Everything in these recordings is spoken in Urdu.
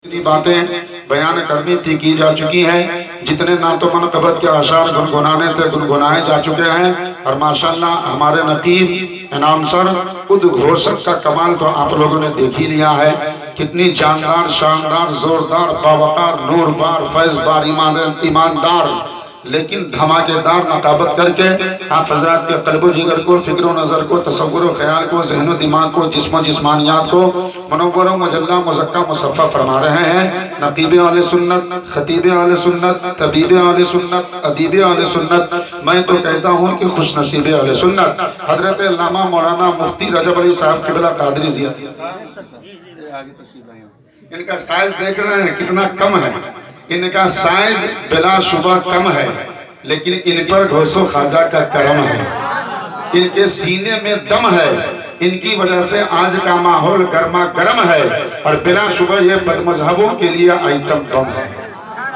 اتنی باتیں بیان کرنی تھی کی جا چکی ہیں، جتنے نعت و منقبت کے اشعار گنگنانے تھے گنگنائے جا چکے ہیں، اور ماشاءاللہ ہمارے نقیب انعام سر ادگھوشک کا کمال تو آپ لوگوں نے دیکھ ہی لیا ہے، کتنی جاندار شاندار زوردار باوقار نور بار فیض بار ایماندار لیکن دھماکے دار نقابت کر کے آپ حضرات کے قلب و جگر کو، فکر و نظر کو، تصور و خیال کو، ذہن و دماغ کو، جسم و جسمانیات کو منور و مجلہ مزکہ مصفہ فرما رہے ہیں۔ نقیب اہل سنت، خطیب اہل سنت، طبیب اہل سنت، ادیب اہل سنت، میں تو کہتا ہوں کہ خوش نصیب اہل سنت حضرت علامہ مولانا مفتی رجب علی صاحب قبلہ قادری زیاد۔ ان کا سائز دیکھ رہے ہیں کتنا کم ہے، ان کا سائز بلا شبہ کم ہے، لیکن ان پر غوث و خواجہ کا کرم ہے، ان کے سینے میں دم ہے، ان کی وجہ سے آج کا ماحول گرما گرم ہے، اور بلا شبہ یہ بد مذہبوں کے لیے آئٹم بم ہے۔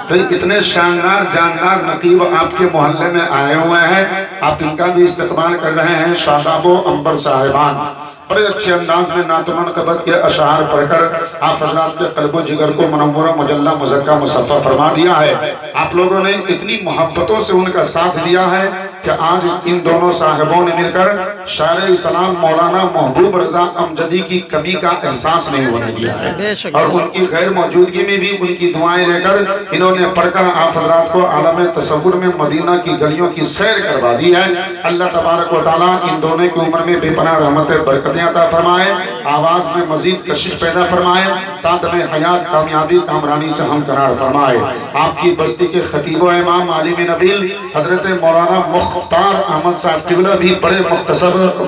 تو اتنے شاندار جاندار نقیب آپ کے محلے میں آئے ہوئے ہیں، آپ ان کا بھی استقبال کر رہے ہیں۔ شاداب و عنبر صاحبان بڑے اچھے انداز میں نعت و منقبت کے اشعار پڑھ کر آپ حضرات کے قلب و جگر کو منور و مجلہ مزکہ مصفہ فرما دیا ہے۔ آپ لوگوں نے اتنی محبتوں سے ان کا ساتھ دیا ہے کہ آج ان دونوں صاحبوں نے مل کر شاعر اسلام مولانا محبوب رضا امجدی کی کمی کا احساس نہیں ہونے دیا ہے، اور ان کی غیر موجودگی میں بھی ان کی دعائیں لے کر انہوں نے پڑھ کر آپ حضرات کو عالم تصور میں مدینہ کی گلیوں کی سیر کروا دی ہے۔ اللہ تبارک و تعالیٰ ان دونوں کی عمر میں بے پناہ رحمت برکتیں عطا فرمائے، آواز میں مزید کشش پیدا فرمائے، تاندم حیات کامیابی کامرانی سے ہمکنار فرمائے۔ آپ کی بستی کے خطیب و امام عالم نبیل حضرت مولانا مختار احمد صاحب قبلہ بھی بڑے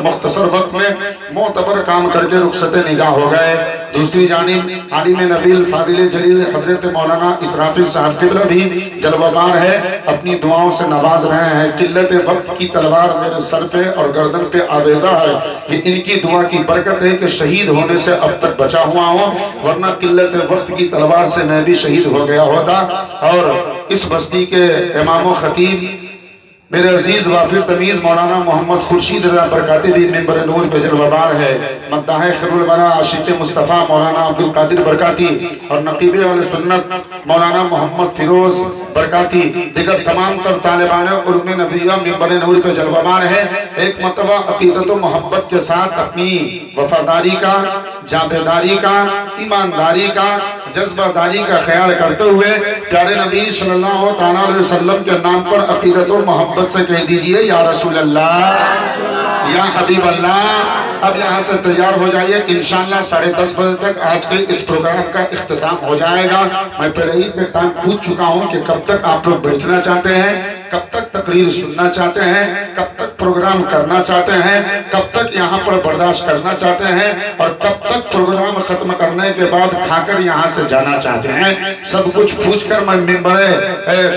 مختصر وقت میں معتبر کام کر کے رخصت نگاہ ہو گئے۔ دوسری جانب عالم نبیل فاضل جلیل حضرت مولانا اسرافیل صاحب قبلہ بھی جلوہ بار ہے، اپنی دعاؤں سے نواز رہے ہیں۔ قلت وقت کی تلوار میرے سر پہ اور گردن پہ آویزہ ہے، یہ ان کی دعا کی برکت ہے کہ شہید ہونے سے اب تک بچا ہوا ہوں، ورنہ قلت وقت کی تلوار سے میں بھی شہید ہو گیا ہوتا۔ اور اس بستی کے امام و خطیب میرے عزیز وافر تمیز مولانا محمد خورشید رضا برکاتی بھی ممبر نور پہ جلوہ بار ہے۔ مداح خیر الورا عاشق مصطفیٰ مولانا عبدالقادر برکاتی اور نقیب اہل سنت مولانا محمد فیروز برکاتی دیگر تمام تر طالبان علوم نبویہ ممبر نور پہ جلوہ بار ہے۔ ایک مرتبہ عقیدت و محبت کے ساتھ اپنی وفاداری کا، جابیداری کا، ایمانداری کا، جذبہ داری کا خیال کرتے ہوئے پیارے نبی صلی اللہ علیہ وسلم کے نام پر عقیدت و محبت سے کہہ دیجئے یا رسول اللہ، یا حبیب اللہ۔ اب یہاں سے تیار ہو جائیے، انشاءاللہ 10:30 بجے تک آج کے اس پروگرام کا اختتام ہو جائے گا۔ میں پہلے ہی سے ٹائم پوچھ چکا ہوں کہ کب تک آپ لوگ بیٹھنا چاہتے ہیں، کب تک تقریر سننا چاہتے ہیں، کب تک پروگرام کرنا چاہتے ہیں، کب تک یہاں پر برداشت کرنا چاہتے ہیں، اور کب تک پروگرام ختم کرنے کے بعد کھا کر یہاں سے جانا چاہتے ہیں۔ سب کچھ پوچھ کر میں ممبر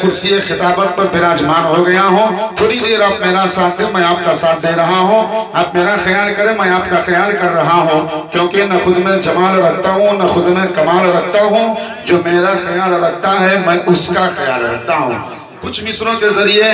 کرسی خطابت پر براجمان ہو گیا ہوں۔ تھوڑی دیر آپ میرا ساتھ دیں، میں آپ کا ساتھ دے رہا ہوں، آپ میرا خیال کریں، میں آپ کا خیال کر رہا ہوں، کیونکہ نہ خود میں جمال رکھتا ہوں نہ خود میں کمال رکھتا ہوں، جو میرا خیال رکھتا ہے میں اس کا خیال رکھتا ہوں۔ کچھ مصروں کے ذریعے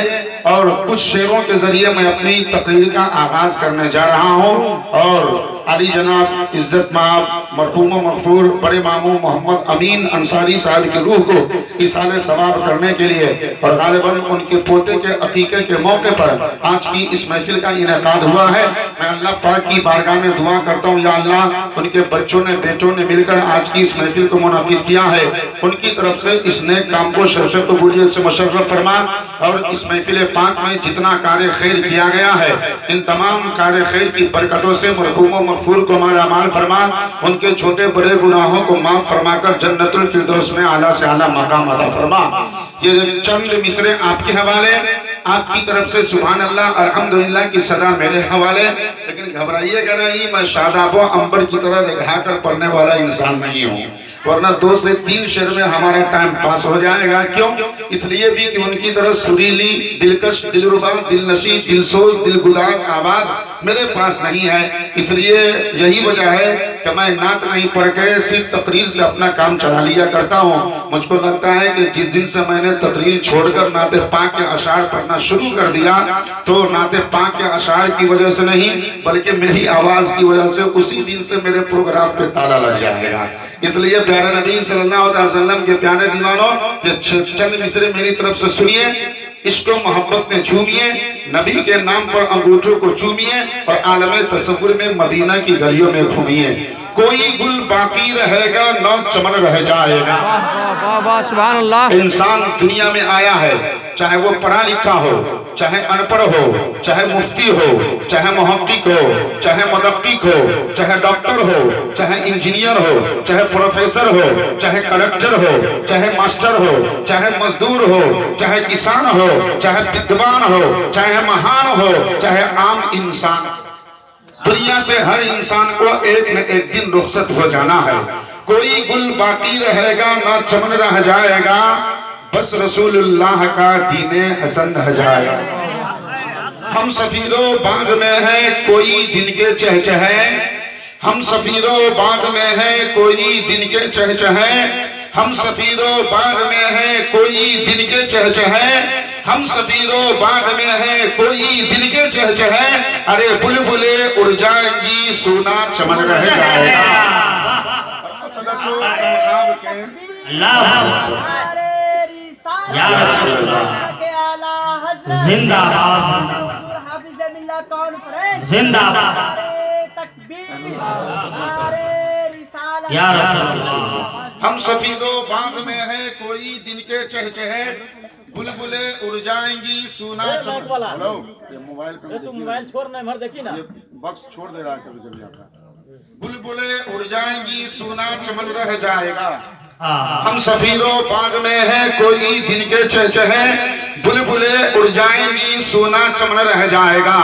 اور کچھ شعروں کے ذریعے میں اپنی تقریر کا آغاز کرنے جا رہا ہوں، اور علی جناب عزت مآب مرحوم و مغفور بڑے ماموں محمد امین انصاری صاحب کی روح کو ایصال ثواب کرنے کے لیے، اور غالباً ان کے پوتے کے عقیقے کے موقع پر آج کی اس محفل کا انعقاد ہوا ہے۔ میں اللہ پاک کی بارگاہ میں دعا کرتا ہوں، یا اللہ ان کے بچوں نے بیٹوں نے مل کر آج کی اس محفل کو منعقد کیا ہے، ان کی طرف سے اس نیک کام کو شرف قبولیت سے مشرف فرما، اور اس محفل پاک میں جتنا کار خیر کیا گیا ہے ان تمام کار خیر کی برکتوں سے مرحوم و مغفور کو مالا مال فرما، ان کے چھوٹے بڑے گناہوں کو معاف فرما کر جنت الفردوس میں اعلیٰ سے اعلیٰ مقام عطا فرما۔ یہ چند مصرے آپ کے حوالے، آپ کی طرف سے سبحان اللہ الحمدللہ کی صدا میرے حوالے، لیکن گھبرائیے گا نہیں، میں شاداب و عنبر کی طرح لکھا کر پڑھنے والا انسان نہیں ہوں، ورنہ 2 سے 3 شعر میں ہمارا ٹائم پاس ہو جائے گا۔ کیوں؟ اس لیے بھی کہ ان کی طرح سریلی، دلکش، دلربا، دلنشی، دلسوز، دلگداز آواز میرے پاس نہیں ہے، اس لیے یہی وجہ ہے کہ میں نعت نہیں پڑھ کے صرف تقریر سے اپنا کام چلا لیا کرتا ہوں۔ مجھ کو لگتا ہے کہ جس دن سے میں نے تقریر چھوڑ کر نعت پاک کے اشعار پڑھنا شروع کر دیا تو نعت پاک کے اشعار کی وجہ سے نہیں بلکہ میری آواز کی وجہ سے اسی دن سے میرے پروگرام پہ تالا لگ جائے گا۔ اس لیے پیارے نبی صلی اللہ علیہ وسلم کے پیارے دیوانوں یہ چند مصرے میری طرف سے سنیے، عشق و محبت میں جھومیے، نبی کے نام پر انگوٹھوں کو چومیے اور عالم تصور میں مدینہ کی گلیوں میں گھومیے۔ کوئی گل باقی رہے گا نہ چمن رہ جائے گا۔ سبحان اللہ۔ انسان دنیا میں آیا ہے، چاہے وہ پڑھا لکھا ہو، چاہے ان پڑھ ہو، چاہے مفتی ہو، چاہے محقق ہو، چاہے مدقق ہو، چاہے ڈاکٹر ہو، چاہے انجینئر ہو، چاہے پروفیسر ہو، چاہے کلکٹر ہو، چاہے ماسٹر ہو، چاہے مزدور ہو، چاہے کسان ہو، چاہے بدوان ہو، چاہے مہان ہو، چاہے عام انسان، دنیا سے ہر انسان کو ایک نہ ایک دن رخصت ہو جانا ہے۔ کوئی گل باقی رہے گا نہ چمن رہ جائے گا، بس رسول اللہ کا دین حسن رہ جائے گا۔ ہم سفیر و باغ میں ہیں کوئی دن کے چہچہے، ہم سفیر و باغ میں ہیں کوئی دن کے چہچہے، ہم سفیر و باغ میں ہیں کوئی دن کے چہچہے، ہم سفیر و باغ میں ہیں کوئی دن کے چہچہے، ارے بلبلیں اڑ جائیں گی سونا چمن رہ جائے گا۔ یا رسول اللہ زندہ باد، زندہ باد یا رسول اللہ۔ ہم سفید و باغ میں ہے کوئی دن کے چہچہے، بلبلیں اڑ جائیں گی سونا چمن۔ ہلو یہ موبائل کا تو موبائل چھوڑنا ہے مر دیکھی نا، یہ بکس چھوڑ دے رہا ہے کبھی کبھی آپ کا۔ بلبلیں اڑ جائیں گی سونا چمن رہ جائے گا۔ ہم سفید و باغ میں ہیں کوئی دن کے چہچہے، بلبلیں اڑ جائیں گی سونا چمن رہ جائے گا۔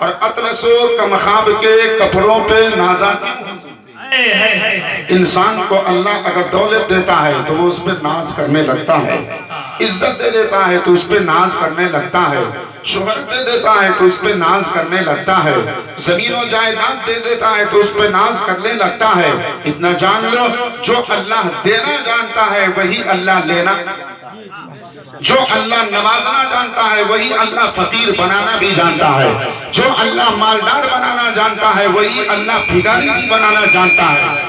اور اطلس و کمخاب کے کپڑوں پہ نازا کیوں؟ انسان کو اللہ اگر دولت دیتا ہے تو وہ اس پہ ناز کرنے لگتا ہے، عزت دے دیتا ہے تو اس پہ ناز کرنے لگتا ہے، شہرت دے دیتا ہے تو اس پہ ناز کرنے لگتا ہے، زمین و جائیداد دے دیتا ہے تو اس پہ ناز کرنے لگتا ہے۔ اتنا جان لو جو اللہ دینا جانتا ہے وہی اللہ لینا، جو اللہ نوازنا جانتا ہے وہی اللہ فقیر بنانا بھی جانتا ہے، جو اللہ مالدار بنانا جانتا ہے وہی اللہ بھکاری بھی بنانا جانتا ہے۔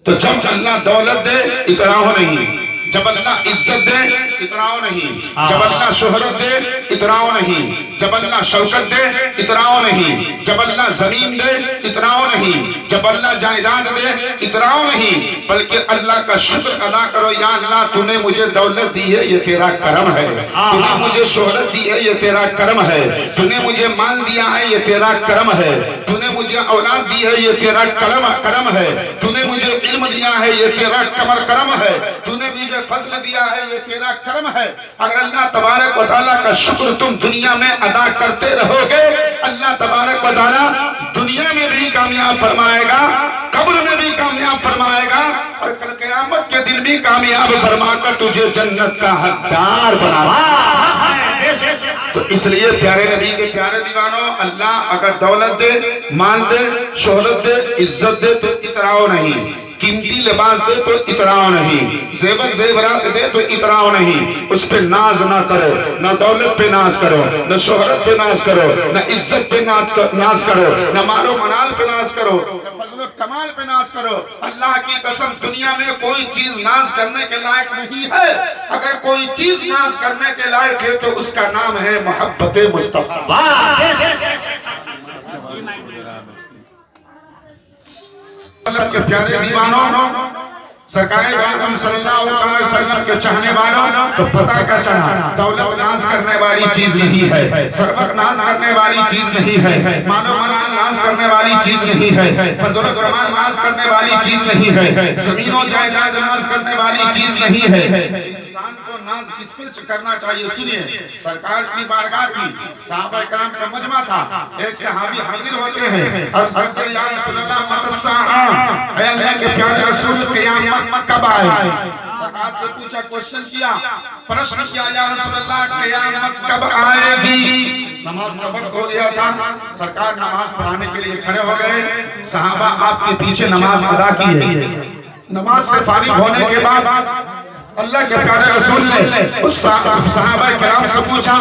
تو جب اللہ دولت دے اتراؤ نہیں، جب اللہ عزت دے اتراؤ نہیں، جب اللہ شہرت دے اتراؤ نہیں، جب اللہ شوکت دے اتراؤ نہیں، جب اللہ زمین دے اتراؤ نہیں، جب اللہ جائیداد دے اتراؤ نہیں، بلکہ اللہ کا شکر ادا کرو، یا اللہ تو نے مجھے دولت دی ہے یہ تیرا کرم ہے، تو نے مجھے شہرت دی ہے یہ تیرا کرم ہے، تو نے مجھے مال دیا ہے یہ تیرا کرم ہے، تو نے مجھے اولاد دی ہے یہ تیرا کرم ہے، تو نے مجھے علم دیا ہے یہ تیرا کرم ہے، تو نے مجھے فضل دیا ہے یہ تیرا کرم ہے۔ اگر اللہ تبارک و تعالیٰ کا شکر تم دنیا میں ادا کرتے رہو گے، اللہ تبارک و تعالیٰ دنیا میں بھی کامیاب فرمائے گا، قبر میں بھی کامیاب فرمائے گا، اور کل قیامت کے دن بھی کامیاب فرما کر تجھے جنت کا حقدار بنا گا۔ تو اس لیے پیارے نبی کے پیارے دیوانوں، اللہ اگر دولت دے، مال دے، شہرت دے، عزت دے تو اتراؤ نہیں، قیمتی لباس دے تو اتراؤ نہیں، زیور زیورات دے تو اتراؤ نہیں، اس پہ ناز نہ کرو، نہ دولت پہ ناز کرو، نہ شہرت پہ ناز کرو، نہ عزت پہ ناز کرو، نہ مال و منال پہ ناز کرو، نہ فضل و کمال پہ ناز کرو۔ اللہ کی قسم دنیا میں کوئی چیز ناز کرنے کے لائق نہیں ہے، اگر کوئی چیز ناز کرنے کے لائق ہے تو اس کا نام ہے محبت مصطفیٰ۔ اللہ کے پیارے دیوانوں، سرکار عالم صلی اللہ علیہ وسلم کے چاہنے والوں، تو پتہ کیا چلا، دولت ناز کرنے والی چیز نہیں ہے، ثروت ناز کرنے والی چیز نہیں ہے، مال و منال ناز کرنے والی چیز نہیں ہے، فضل و کرمان ناز کرنے والی چیز نہیں ہے، زمین و جائیداد ناز کرنے والی چیز نہیں ہے۔ انسان کو ناز کس پر کرنا چاہیے؟ سنیے، سرکار کی بارگاہ تھی، صحابہ کرام کا مجمع تھا، ایک صحابی حاضر ہوتے ہیں اور سکتے یا رسول اللہ مت الساعہ، اے اللہ کے پیارے رسول قیامت کب آئے؟ حضرات سے پوچھا، کوشچن کیا، پرشن کیا، یا رسول اللہ قیامت کب آئے گی؟ نماز کا وقت ہو گیا تھا، سرکار نماز پڑھانے کے لیے کھڑے ہو گئے، صحابہ آپ کے پیچھے نماز ادا کیے۔ نماز سے فارغ ہونے کے بعد اللہ کے پیارے رسول نے اس صحابہ کرام سے پوچھا،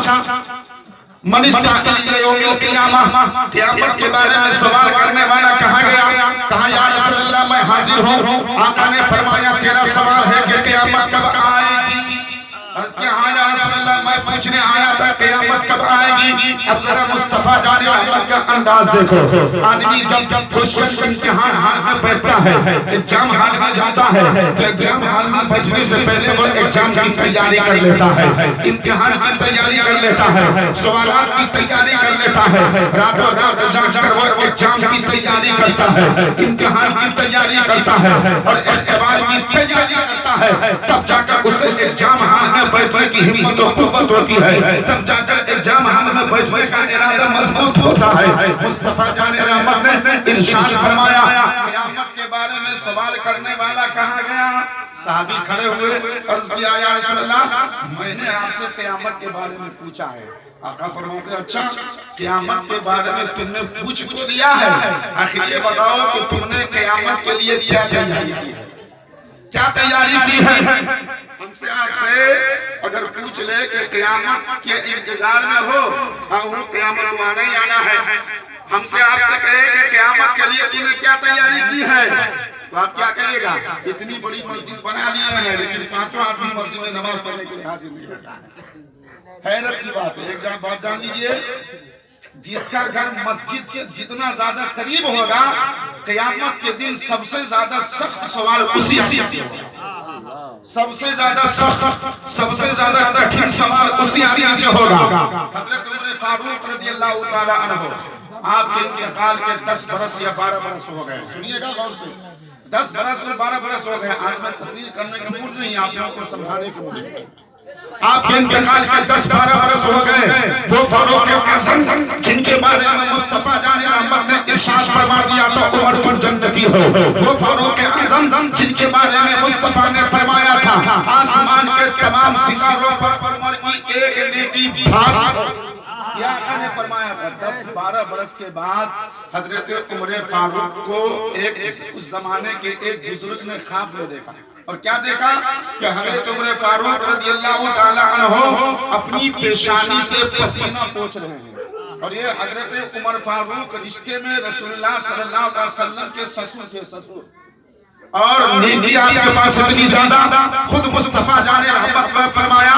من السائل یوم القیامہ، قیامت کے بارے میں سوال کرنے والا کہاں گیا؟ کہا یا رسول اللہ میں حاضر ہوں۔ آقا نے فرمایا تیرا سوال ہے کہ قیامت کب آئے گی؟ عرض کیا ہاں یا رسول اللہ میں پوچھنے آیا تھا قیامت کب آئے گی۔ اب ذرا مصطفیٰ جان رحمت کا انداز دیکھو، آدمی جب کوشچن امتحان حال میں بیٹھتا ہے، ایگزام حال میں جاتا ہے تو ایگزام حال میں بیٹھنے سے پہلے وہ ایگزام کی تیاری کر لیتا ہے، امتحان کی تیاری کر لیتا ہے، سوالات کی تیاری کر لیتا ہے، راتوں رات جاگ کر وہ ایگزام کی تیاری کرتا ہے، امتحان کی تیاری کرتا ہے اور اختبار کی تیاری کرتا ہے، تب جا کر اسے ایگزام حال میں بیٹھنے کی ہمت و قوت ہوتی ہے، تب جا کر ایگزام حال میں بیٹھنے کا ارادہ مضبوط ہوتا ہے۔ مصطفیٰ جان رحمت نے ارشاد فرمایا قیامت کے بارے میں سوال کرنے والا کہاں گیا؟ صحابی کھڑے ہوئے، عرض کیا یا رسول اللہ میں نے آپ سے قیامت کے بارے میں پوچھا ہے۔ آقا فرماتے اچھا قیامت کے بارے میں تم نے پوچھ تو لیا ہے، آخر یہ بتاؤ کہ تم نے قیامت کے لیے کیا تیاری کی ہے؟ کیا تیاری کی ہے؟ ہم سے آپ سے اگر پوچھ لے کہ قیامت کے انتظار میں ہو، ہاں قیامت کو آنا ہی آنا ہے، ہم سے آپ سے کہے کہ قیامت کے لیے تم نے کیا تیاری کی ہے، تو آپ کیا کہے گا؟ اتنی بڑی مسجد بنا لیے ہیں لیکن پانچوں آدمی مسجد میں نماز پڑھنے کے لیے حاضر نہیں ہوتا ہے۔ حیرت کی بات ہے، ایک بات جان لیجئے، جس کا گھر مسجد سے جتنا زیادہ قریب ہوگا قیامت کے دن سب سے زیادہ سخت سوال اسی آدمی سے ہوگا، سب سے زیادہ سخت، سب سے زیادہ کٹھن سوال اسی آدمی سے ہوگا۔ حضرت عمر فاروق رضی اللہ تعالی عنہ آپ کے انتقال کے 10 برس یا 12 برس ہو گئے، سنیے گا غور سے، 10 برس اور 12 برس ہو گئے۔ آج میں تقریر کرنے کا موڈ نہیں، آپ لوگوں کو سمجھانے کے موڈ نہیں۔ آپ کے انتقال کے 10-12 برس ہو گئے، وہ فاروق اعظم جن کے بارے میں مصطفیٰ جان رحمت نے ارشاد فرما دیا تھا عمر تم جنتی ہو، وہ فاروق اعظم جن کے بارے میں مصطفیٰ نے فرمایا تھا آسمان کے تمام ستاروں پر عمر کی ایک نیکی بھاگ، یہ آقا نے فرمایا تھا۔ 10-12 برس کے بعد حضرت عمر فاروق کو اس زمانے کے ایک بزرگ نے خواب میں دیکھا، اور کیا دیکھا کہ حضرت عمر فاروق رضی اللہ تعالی عنہ اپنی پیشانی سے پسینہ پوچھ رہے ہیں، اور یہ حضرت عمر فاروق رشتے میں رسول اللہ صلی اللہ علیہ وسلم کے سسر تھے، سسر، اور نیکی آپ کے پاس اتنی زیادہ، خود مصطفیٰ جان رحمت نے فرمایا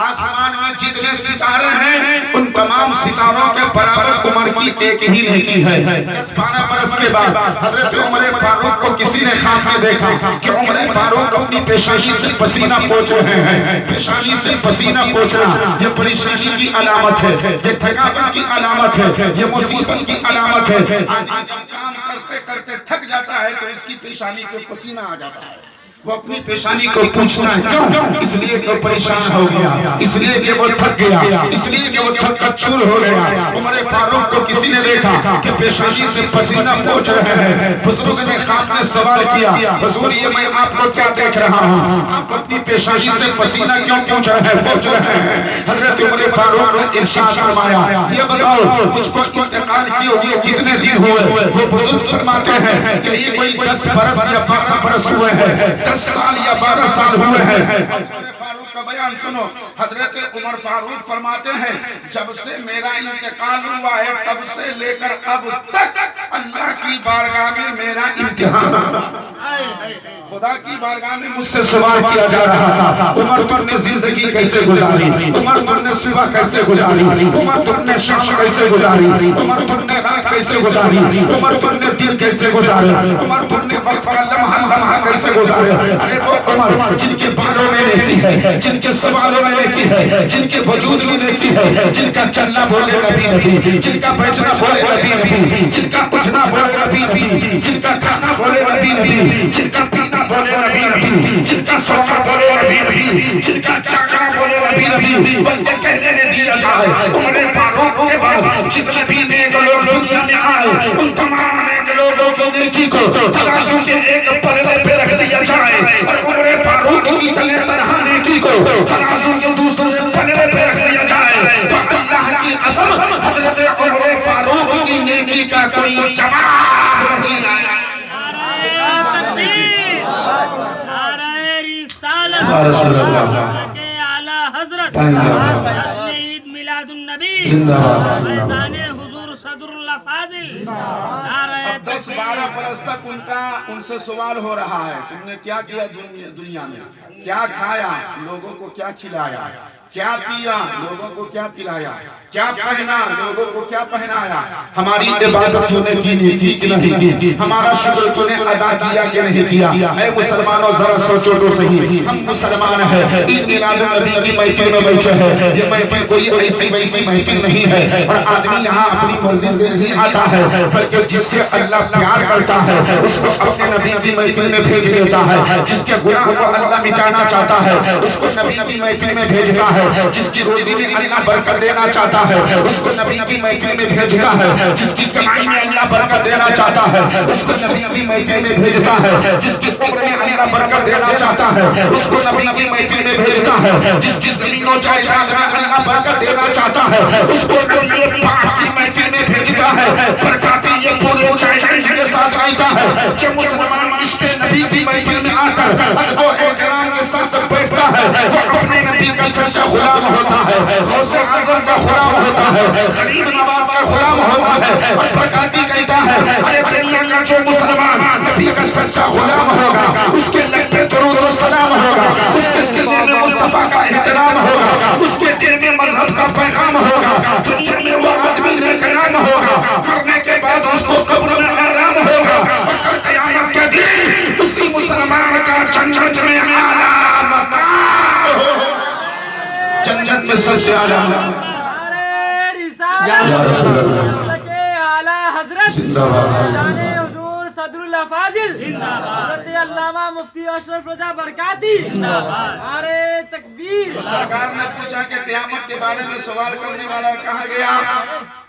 آسمان میں جتنے ستارے ہیں ان تمام ستاروں کے برابر عمر کی ایک ہی نیکی ہے۔ 10-12 برس کے بعد حضرت عمر فاروق کو کسی نے خواب میں دیکھا کہ عمر فاروق اپنی پیشانی سے پسینہ پوچھ رہے ہیں۔ پیشانی سے پسینہ پوچھنا یہ پریشانی کی علامت ہے، یہ تھکاوٹ کی علامت ہے، یہ مصیبت کی علامت ہے۔ آدمی جب کام کرتے کرتے تھک جاتا ہے تو اس کی پیشانی کے پسینہ آ جاتا ہے، وہ اپنی پیشانی کو پوچھنا ہے، کیوں؟ اس لیے کہ پریشان ہو گیا، اس لیے کہ وہ تھک گیا، اس لیے کہ وہ تھک کر چور ہو گیا۔ عمر فاروق کو کسی نے دیکھا کہ پیشانی سے پسینہ پوچھ رہے ہیں۔ بزرگ نے خواب میں سوال کیا، حضور یہ میں آپ کو کیا دیکھ رہا ہوں، آپ اپنی پیشانی سے پسینہ کیوں پوچھ رہے ہیں؟ حضرت عمر فاروق نے ارشاد فرمایا یہ بتاؤ مجھ کو انتقال کیے ہوئے کتنے دن ہوئے؟ وہ بزرگ فرماتے ہیں کہ یہ کوئی 10 برس یا 12 برس ہوئے ہیں، 10 سال یا 12 سال ہوئے ہیں۔ عمر فاروق کا بیان سنو، حضرت عمر فاروق فرماتے ہیں جب سے میرا انتقال ہوا ہے تب سے لے کر اب تک اللہ کی بارگاہ میں میرا امتحان ہوا، خدا کی بارگاہ میں مجھ سے سوال کیا جا رہا تھا عمر تم نے زندگی کیسے گزاری، عمر تم نے صبح کیسے گزاری، عمر تم نے شام کیسے گزاری، عمر تم نے رات کیسے گزاری، عمر تم نے دن کیسے گزارے، عمر تم نے وقت کا لمحہ کیسے گزارے۔ ارے وہ عمر جن کے بالوں میں نیکی ہے، جن کے سوالوں میں نیکی ہے، جن کے وجود میں نیکی ہے، جن کا چلنا بولے نبی نبی، جن کا بیٹھنا بولے نبی نبی، جن کا اٹھنا بولے نبی نبی، جن کا کھانا بولے نبی نبی، جن کا پینا بولے نبی نبی، جن کا سونا بولے نبی نبی، جن کا چاچا بولے نبی نبی، بلکہ کہنے دیا جائے عمر فاروق کے بعد جتنے بھی نیک لوگ دنیا میں آئے ان تمام نیک لوگوں کی نیکی کو ترازو کے ایک پلڑے پہ رکھ دیا جائے اور عمر فاروق کی تلے تنہا نیکی کو ترازو کے دوسرے پلڑے پہ رکھ دیا جائے تو اللہ کی قسم حضرت عمر فاروق کی نیکی کا کوئی جواب نہیں آیا۔ یا رسول اللہ حضرت عید میلاد النبی زندہ باد۔ فیضان حضور صدر اللہ فاضل۔ اب 10-12 برس تک ان سے سوال ہو رہا ہے تم نے کیا کیا دنیا میں، کیا کھایا، لوگوں کو کیا کھلایا، کیا پیا، لوگوں کو کیا پلایا، کیا پہنا، لوگوں کو کیا پہنایا، ہماری عبادت تو نے کی کہ نہیں کی، ہمارا شکر تو نے ادا کیا کہ نہیں کیا۔ اے مسلمانوں ذرا سوچو تو صحیح، ہم مسلمان ہیں، عید میلاد النبی کی محفل میں بیٹھے ہیں، یہ محفل کوئی ایسی ویسی محفل نہیں ہے اور آدمی یہاں اپنی مرضی سے نہیں آتا ہے، بلکہ جس سے اللہ پیار کرتا ہے اس کو اپنے نبی کی محفل میں بھیج دیتا ہے، جس کے گناہ کو اللہ مٹانا چاہتا ہے اس کو نبی کی محفل میں بھیجتا ہے، جس کی روزی میں اللہ برکت دینا چاہتا ہے اس کو نبی کی محفل میں بھیجتا ہے، جس کی کمائی میں اللہ برکت دینا چاہتا ہے اس کو نبی کی محفل میں بھیجتا ہے، جس کی عمر میں اللہ برکت دینا چاہتا ہے اس کو نبی کی محفل میں بھیجتا ہے، جس کی زمین و جائیداد میں اللہ برکت دینا چاہتا ہے اس کو نبی پاک کی محفل میں بھیجتا ہے۔ برکاتی یہ پورے چیلنج کے ساتھ آتا ہے جب مسلمان عشق نبی کی محفل میں آ کر ادب و احترام کے ساتھ بیٹھتا ہے وہ اپنے نبی کا سچا غلام ہوتا ہے، غوث اعظم کا غلام ہوتا ہے، غریب نواز کا غلام ہوتا ہے۔ اور برکاتی کہتا ہے ارے دنیا کا جو مسلمان نبی کا سچا غلام ہوگا اس کے لب پہ درود و سلام ہوگا، اس کے سینے میں مصطفیٰ کا احترام ہوگا، اس کے دل میں مذہب کا پیغام ہوگا، دنیا میں وہ آدمی نیک نام ہوگا، مرنے کے بعد اس کو قبر میں آرام ہوگا، اور کل قیامت کے دن اسی مسلمان کا جنت میں اعلیٰ مقام ہوگا، جنت میں سب سے اعلیٰ مقام۔ یا رسول اللہ زندہ باد۔ حضور صدر اللہ فاضل، حضرت علامہ مفتی اشرف رضا برکاتی، نعرہ تکبیر۔ سرکار نے پوچھا کہ قیامت کے بارے میں سوال کرنے والا کہاں گیا؟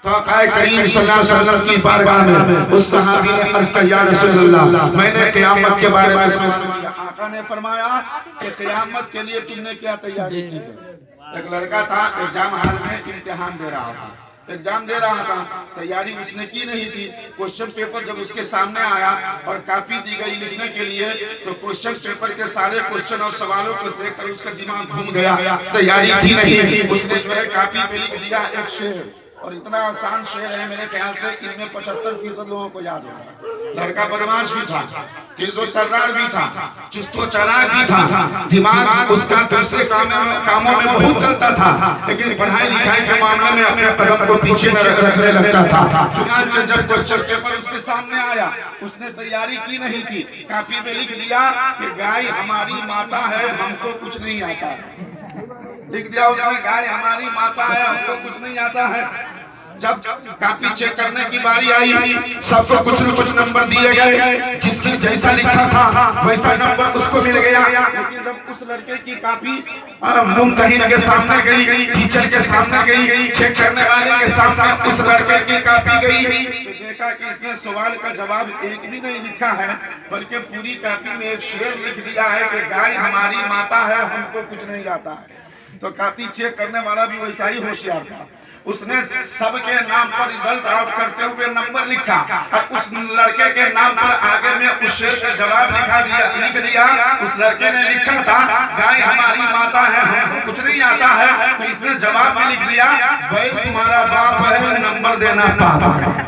تو آقا کریم صلی اللہ علیہ وسلم کی بارگاہ میں اس صحابی نے عرض کیا یا رسول اللہ میں نے قیامت کے بارے میں سوال کیا۔ آقا نے فرمایا کہ قیامت کے لیے تم نے کیا تیاری کی ہے؟ ایک لڑکا تھا ایگزام ہال میں امتحان دے رہا تھا، ایگزام دے رہا تھا، تیاری اس نے کی نہیں تھی۔ کوشچن پیپر جب اس کے سامنے آیا اور کاپی دی گئی لکھنے کے لیے تو کوشچن پیپر کے سارے کوشچن اور سوالوں کو دیکھ کر اس کا دماغ گھوم گیا، تیاری تھی نہیں، اس نے جو ہے کاپی پہ لکھ دیا ایک شعر، اور اتنا آسان شعر ہے میرے خیال سے ان میں 75% لوگوں کو یاد ہوگا۔ لڑکا بدماش بھی تھا، تیز و ترار بھی تھا، چست و چالاک بھی تھا، دماغ اس کا دوسرے کاموں میں بہت چلتا تھا، لیکن پڑھائی لکھائی کے معاملے میں اپنے قدم کو پیچھے رکھنے لگتا تھا۔ چنانچہ جب کوسچن پیپر اس کے سامنے آیا اس نے تیاری کی نہیں تھی، کاپی پہ لکھ دیا کہ گائے ہماری ماتا ہے ہم کو کچھ نہیں آتا ہے، لکھ دیا اس نے گائے ہماری ماتا ہے ہم کو کچھ نہیں آتا ہے۔ جب کاپی چیک کرنے کی باری آئی سب کو کچھ نہ کچھ نمبر دیے گئے، جس نے جیسا لکھا تھا ویسا نمبر اس کو مل گیا، لیکن جب اس لڑکے کی کاپی ممتحن کے سامنے گئی، ٹیچر کے سامنے گئی، چیک کرنے والے کے سامنے اس لڑکے کی کاپی گئی تو دیکھا کہ اس نے سوال کا جواب ایک بھی نہیں لکھا ہے بلکہ پوری کاپی میں ایک شعر لکھ دیا ہے کہ گائے ہماری ماتا ہے ہم کو کچھ نہیں آتا ہے۔ تو کاپی چیک کرنے والا بھی ویسا ہی ہوشیار تھا، اس نے سب کے نام پر رزلٹ آؤٹ کرتے ہوئے نمبر لکھا اور اس لڑکے کے نام پر آگے میں اس شعر کا جواب لکھ دیا۔ اس لڑکے نے لکھا تھا گائے ہماری ماتا ہے ہم کو کچھ نہیں آتا ہے، تو اس نے جواب میں لکھ دیا بھائی تمہارا باپ ہے نمبر دینا پاپا ہے۔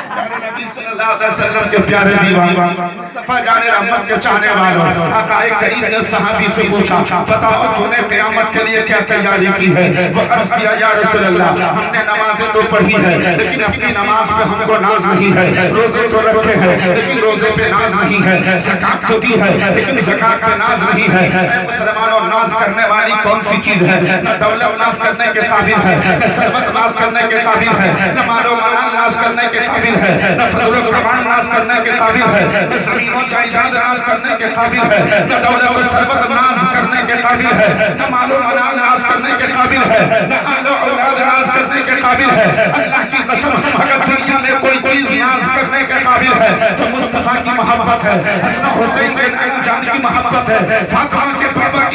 پیارے نبی صلی اللہ علیہ وسلم کے پیارے دیوان مصطفیٰ جان رحمت کے چاہنے والوں، آقا کریم نے صحابی سے پوچھا بتاؤ تو نے قیامت کے لیے کیا تیاری کی ہے؟ وہ عرض کیا یا رسول اللہ ہم نے نمازیں تو پڑھی ہے لیکن اپنی نماز پہ ہم کو ناز نہیں ہے، روزے تو رکھے ہیں لیکن روزے پہ ناز نہیں ہے، زکات تو دی ہے لیکن زکات پہ ناز نہیں ہے۔ اے مسلمانوں ناز کرنے والی کون سی چیز ہے؟ نہ دولت ناز کرنے کے قابل ہے، نہ ثروت ناز کرنے کے قابل ہے، نہ مال و منال ناز کرنے کے قابل ہے، نہ فضل و کرمان ناز کرنے کے قابل ہے، نہ زمین و جائیداد ناز کرنے کے قابل ہے، نہ دولت و ثروت ناز کرنے کے قابل ہے، نہ مال و منال ناز کرنے کے قابل ہے، نہ اہل و اولاد ناز کرنے کے قابل ہے۔ اللہ کی قسم اگر دنیا میں کوئی چیز ناز کرنے کے قابل ہے تو مصطفیٰ کی محبت ہے، حسن حسین بن علی جان کی محبت ہے، فاطمہ کے بابا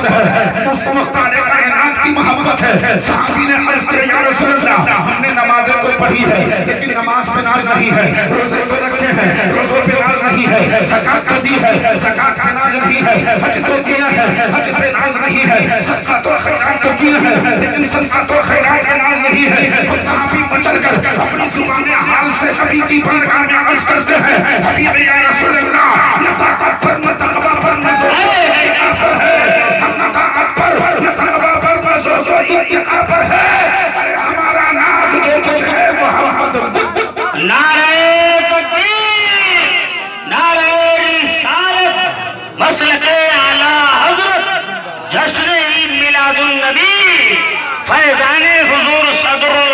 محبت ہے، مفت مختار کائنات کی محبت ہے. صحابی نے عرض کیا یا رسول اللہ ہم نے نمازیں تو پڑھی ہے لیکن نماز پہ ناز نہیں ہے، روزے تو رکھے ہیں روزوں پہ ناز نہیں ہے، زکات تو دی ہے زکات پہ ناز نہیں ہے، حج تو کیا ہے حج پہ ناز نہیں ہے، صدقہ تو خیرات تو کیا ہے لیکن صدقہ تو خیرات پہ ناز نہیں ہے. وہ صحابی مچل کر اپنی زبان حال سے نبی کی بارگاہ میں عرض کرتے ہیں حبیب یا رسول اللہ نہ طاقت پر نہ تقویٰ پر نہ زہد و اتقا پر ہے، ہم نہ طاقت پر نہ تقویٰ پر نہ زہد و اتقا پر ہے. ارے ہمارا ناز جو کچھ ہے محمد مصطفیٰ. نعرہ تکبیر، نعرہ رسالت، مسلک اعلیٰ حضرت، جشن عید میلاد النبی، فیضان حضور صدر